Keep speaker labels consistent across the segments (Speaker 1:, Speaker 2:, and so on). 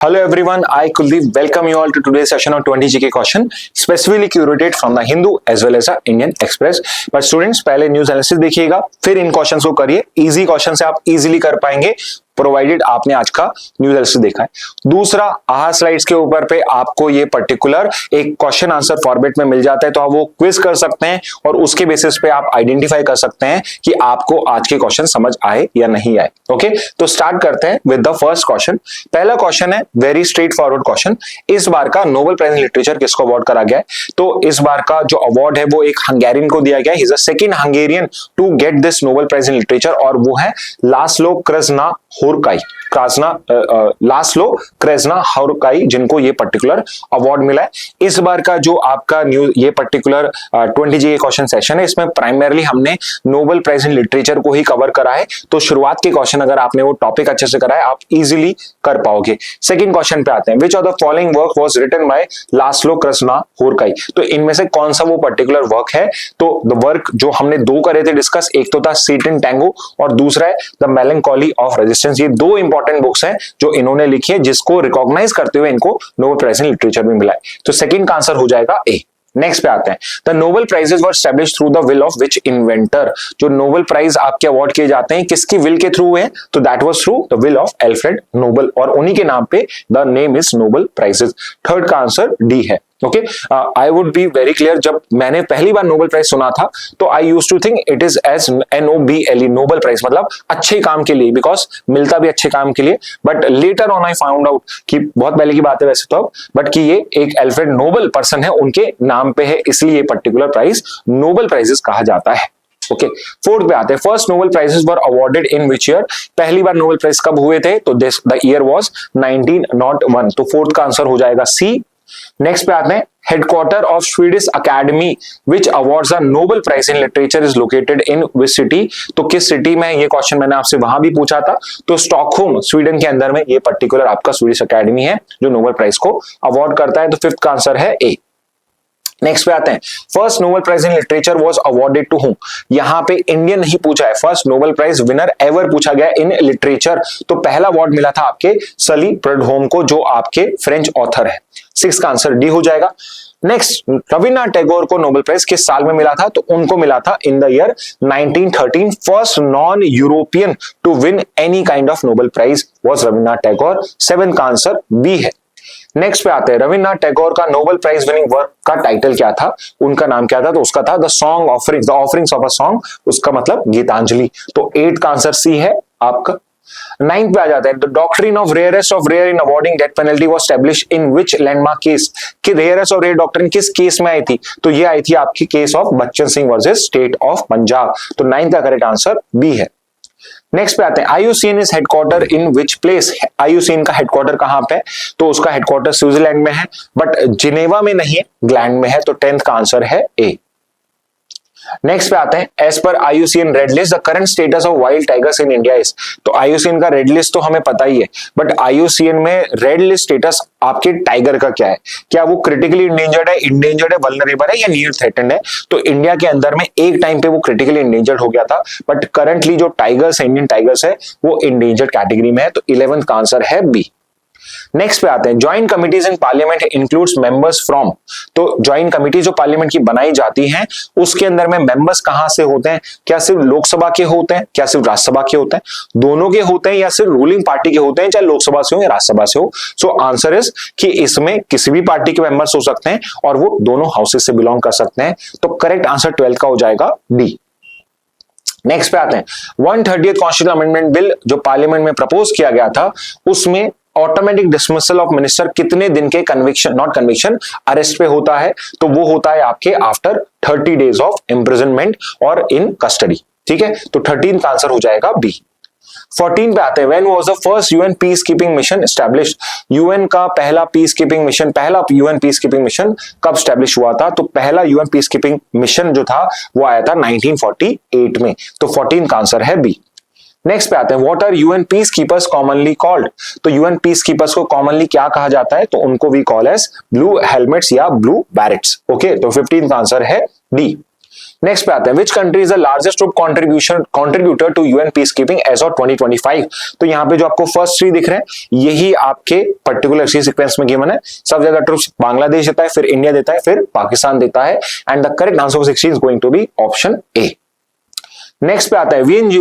Speaker 1: Hello everyone, I Kuldeep welcome you all to today's session on 20 GK question specifically curated from the Hindu as well as the Indian Express. But students पहले news analysis देखिएगा, फिर इन questions को करिए. Easy question से आप easily कर पाएंगे provided आपने आज का न्यूज एनालिसिस देखा है. दूसरा, आहा स्लाइड्स के ऊपर पे आपको ये पर्टिकुलर एक क्वेश्चन आंसर फॉर्मेट में मिल जाता है, तो आप वो क्विज कर सकते हैं और उसके बेसिस पे आप आइडेंटिफाई कर सकते हैं कि आपको आज के क्वेश्चन समझ आए या नहीं आए. ओके, तो स्टार्ट करते हैं विद द फर्स्ट क्वेश्चन. पहला क्वेश्चन है वेरी स्ट्रेट फॉरवर्ड क्वेश्चन. इस बार का नोबेल प्राइज इन लिटरेचर किसको अवार्ड करा गया है? तो इस बार का जो अवार्ड है वो एक हंगेरियन को दिया गया है. He is the second Hungarian to get this Nobel prize in literature और वो है लास्लो क्रेस्ना होरकाई, जिनको ये पर्टिकुलर अवार्ड मिला है. इस बार का जो आपका न्यूज ये पर्टिकुलर 20 जी क्वेश्चन सेशन है, इसमें प्राइमरली हमने नोबेल प्राइज इन लिटरेचर को ही कवर करा है. तो शुरुआत के क्वेश्चन अगर आपने वो टॉपिक अच्छे से करा है, आप इजीली कर पाओगे. सेकंड क्वेश्चन पे आते हैं. Which of the following work was written by Laszlo Krasznahorkai? तो इनमें से कौन सा वो पर्टिकुलर वर्क है? तो द वर्क जो हमने दो करे थे डिस्कस, एक तो था सीट इन टैंगो और दूसरा है द मेलंकोली ऑफ रेजिस्टेंस. ये दो इंपॉर्टेंट बुक्स हैं जो इन्होंने लिखी है, जिसको रिकॉग्नाइज करते हुए इनको नोबेल प्राइज इन लिटरेचर में मिला है. तो सेकंड का आंसर हो जाएगा ए. नेक्स्ट पे आते हैं. The Nobel prizes were established through the will of which inventor? जो नोबेल प्राइज आपके अवार्ड किए जाते हैं किसकी विल के थ्रू है? तो that was through the will of Alfred Nobel और उन्हीं के नाम पे the name is Nobel prizes. Third का आंसर डी है. Okay, I would be very clear. जब मैंने पहली बार नोबेल प्राइज सुना था तो आई use to think it is as NOBLE Nobel prize, मतलब अच्छे काम के लिए, बिकॉज मिलता भी अच्छे काम के लिए. But later on I found out कि बहुत पहले की बात है वैसे तो अब, बट कि ये एक एल्फ्रेड नोबेल पर्सन है, उनके नाम पे है, इसलिए पर्टिकुलर प्राइज नोबेल प्राइजेस कहा जाता है. ओके, फोर्थ पे आते हैं. First Nobel prizes were awarded in which year? पहली बार नोबेल प्राइज कब हुए थे? तो दिस द ईयर वाज 1901. तो फोर्थ का आंसर हो जाएगा सी. नेक्स्ट पे आते हैं. Headquarter of Swedish academy which awards the Nobel prize in literature is located in which city? तो किस सिटी में? ये क्वेश्चन मैंने आपसे वहां भी पूछा था. तो स्टॉकहोम स्वीडन के अंदर में ये पर्टिकुलर आपका स्वीडिश अकेडमी है जो नोबेल प्राइज को अवार्ड करता है. तो फिफ्थ का आंसर है ए. नेक्स्ट पे आते हैं. First Nobel prize in literature was awarded to whom? यहां पे इंडियन नहीं पूछा है, first Nobel prize winner ever पूछा गया इन लिटरेचर. तो पहला अवार्ड मिला था आपके सली प्रूडहोम को, जो आपके फ्रेंच ऑथर है. सिक्स का आंसर डी हो जाएगा. नेक्स्ट, रविन्द्रनाथ टैगोर को नोबेल प्राइज किस साल में मिला था? तो उनको मिला था in the year 1913. First non European to win any kind of Nobel prize was Rabindranath Tagore. Seven का आंसर बी है. नेक्स्ट पे आते हैं. रविन्द्रनाथ टैगोर का नोबेल प्राइज विनिंग वर्क का टाइटल क्या था? उनका नाम क्या था? तो उसका था the song offerings, the offerings of a song, उसका मतलब गीतांजलि. तो 8 का आंसर सी है आपका. 9th पे आ जाता है. The doctrine of rarest of rare in awarding death penalty was established in which landmark case? कि रेयरेस्ट ऑफ रेयर डॉक्ट्रिन किस केस में आई थी? तो ये आई थी आपकी case of Bachan Singh versus state of Punjab. तो 9th का करेक्ट आंसर बी है. नेक्स्ट पे आते हैं. IUCN is headquarter in which place? IUCN का हेडक्वार्टर कहां पे? तो उसका हेडक्वार्टर स्विट्जरलैंड में है, बट जिनेवा में नहीं है, ग्लैंड में है. तो 10th का आंसर है ए. नेक्स्ट पे आते हैं. As per IUCN red list the current status of wild tigers in India is? तो आईयूसीएन का रेड लिस्ट तो हमें पता ही है, बट आईयूसीएन में रेड लिस्ट स्टेटस आपके टाइगर का क्या है? क्या वो क्रिटिकली इंडेंजर्ड है, वल्नरेबल है या नियर थ्रेटेंड है? तो इंडिया के अंदर में एक टाइम पे वो क्रिटिकली इंडेंजर्ड हो गया था, बट करंटली जो टाइगर्स, इंडियन टाइगर्स है, वो इंडेंजर्ड कैटेगरी में है. तो 11th का आंसर है बी. नेक्स्ट पे आते हैं. Joint committees in parliament includes members from? तो ज्वाइंट कमिटी जो पार्लियामेंट की बनाई जाती हैं उसके अंदर में मेंबर्स कहां से होते हैं? क्या सिर्फ लोकसभा के होते हैं, क्या सिर्फ राज्यसभा के होते हैं, दोनों के होते हैं, या सिर्फ रूलिंग पार्टी के होते हैं, चाहे लोकसभा से हो या राज्यसभा से हो? सो आंसर इज कि इसमें किसी भी पार्टी के मेंबर्स हो सकते हैं और वो दोनों हाउसेस से बिलोंग कर सकते हैं. तो करेक्ट आंसर 12th का हो जाएगा डी. नेक्स्ट पे आते हैं. 130th कॉन्स्टिट्यूशन अमेंडमेंट बिल जो पार्लियामेंट में प्रपोज किया गया था, उसमें ऑटोमेटिक डिसमिसल ऑफ मिनिस्टर कितने दिन के अरेस्ट पे होता है? तो वो होता है आपके आफ्टर 30 days ऑफ इम्प्रिजनमेंट और इन कस्टडी. ठीक है, तो 13th का आंसर हो जाएगा बी. 14 पे आते हैं. When was the first UN peace keeping mission established? UN का पहला पीस कीपिंग मिशन, पहला यूएन पीस कीपिंग मिशन कब एस्टैब्लिश हुआ था? तो पहला यूएन पीस कीपिंग मिशन जो था वो आया था 1948 में. तो 14th का आंसर है बी. नेक्स्ट पे आते हैं. What are UN peacekeepers commonly called? तो यूएन पीस कीपर्स को कॉमनली क्या कहा जाता है? तो उनको we call as blue helmets या ब्लू बैरेट्स. ओके, तो 15th का आंसर है डी. नेक्स्ट पे आते हैं, which country is the largest contributor to UN peacekeeping as of 2025। तो यहाँ पे जो आपको फर्स्ट 3 दिख रहे हैं यही आपके पर्टिकुलर सी सीक्वेंस में गिवन है। सबसे ज्यादा ट्रूप्स बांग्लादेश देता है, फिर इंडिया देता है, फिर पाकिस्तान देता है, and the correct answer 16 is going to be option A. Next पे आता है, which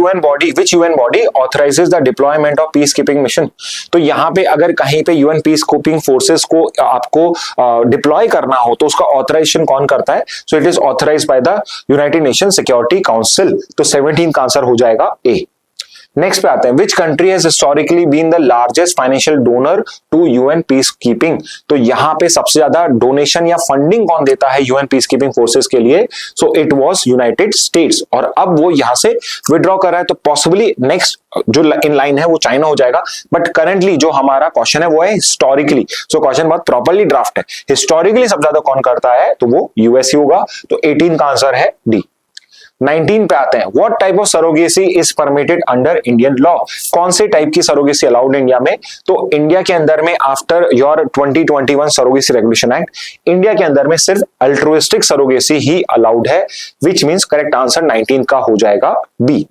Speaker 1: UN body authorises the deployment of peace keeping mission. तो यहाँ पे अगर कहीं पे यूएन पीस कीपिंग फोर्सेस को आपको डिप्लॉय करना हो तो उसका ऑथराइजेशन कौन करता है? So it is authorised by the United nation security council. तो 17 का आंसर हो जाएगा ए। नेक्स्ट पे आते हैं, which country has historically been the largest financial donor to UN peacekeeping. तो यहाँ पे सबसे ज्यादा डोनेशन या फंडिंग कौन देता है यूएन पीस कीपिंग फोर्सेस के लिए? So it was United states, और अब वो यहाँ से विड्रॉ कर रहा है, तो पॉसिबली नेक्स्ट जो इन लाइन है वो चाइना हो जाएगा। बट करंटली जो हमारा क्वेश्चन है वो है हिस्टोरिकली, सो क्वेश्चन बहुत प्रॉपर्ली ड्राफ्ट है। हिस्टोरिकली सबसे ज्यादा कौन करता है तो वो यूएस ही होगा। तो 18 का आंसर है डी। 19 पे आते हैं, what type of surrogacy is permitted under Indian law. कौन से टाइप की सरोगेसी अलाउड इंडिया में? तो इंडिया के अंदर में after your 2021 surrogacy regulation act, India के अंदर में सिर्फ अल्ट्रुइस्टिक सरोगेसी ही अलाउड है, विच मींस करेक्ट आंसर 19 का हो जाएगा बी।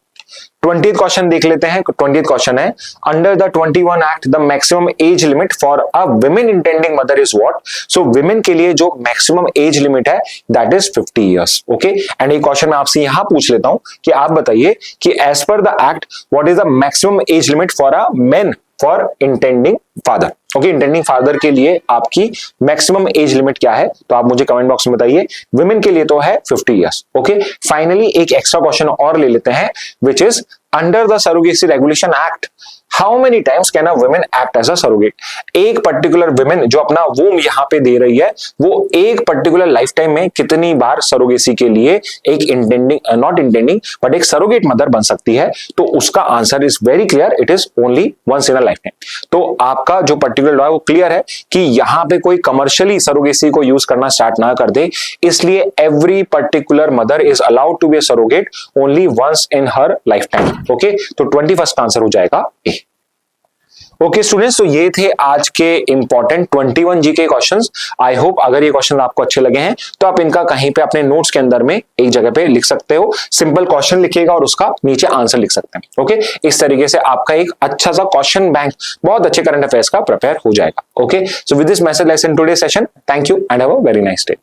Speaker 1: 20th क्वेश्चन देख लेते हैं। 20th क्वेश्चन है, under the 21 act the maximum age limit for a women intending mother is what. So women के लिए जो मैक्सिमम एज लिमिट है that is 50 years. Okay, and ये क्वेश्चन मैं आपसे यहां पूछ लेता हूं कि आप बताइए कि एज पर the act what is the maximum age limit for a men for intending father. Okay, intending father के लिए आपकी मैक्सिमम एज लिमिट क्या है? तो आप मुझे कमेंट बॉक्स में बताइए। विमेन के लिए तो है 50 इयर्स। ओके, फाइनली एक एक्स्ट्रा क्वेश्चन और ले लेते हैं, which is under the surrogacy regulation act how many times can a women act as a surrogate. एक पर्टिकुलर वुमेन जो अपना वूम यहाँ पे दे रही है वो एक पर्टिकुलर लाइफ टाइम में कितनी बार सरोगेसी के लिए एक नॉट इंटेंडिंग बट एक सरोगेट मदर बन सकती है? तो उसका answer is very clear, it is only once in a lifetime. तो आपका जो पर्टिकुलर लॉ है वो क्लियर है कि यहाँ पे कोई कमर्शियली सरोगेसी को यूज करना स्टार्ट ना कर दे, इसलिए every particular mother is allowed to be a surrogate only once in her lifetime. Okay, तो 21st का आंसर हो जाएगा ए। ओके स्टूडेंट्स, तो ये थे आज के important 21 GK questions. I hope अगर ये क्वेश्चन आपको अच्छे लगे हैं तो आप इनका कहीं पे अपने नोट्स के अंदर में एक जगह पे लिख सकते हो। सिंपल क्वेश्चन लिखिएगा और उसका नीचे आंसर लिख सकते हैं। ओके, इस तरीके से आपका एक अच्छा सा क्वेश्चन बैंक बहुत अच्छे करंट अफेयर्स का प्रिपेयर हो जाएगा। Okay, so with this message let's end today session. Thank you and have a very nice day.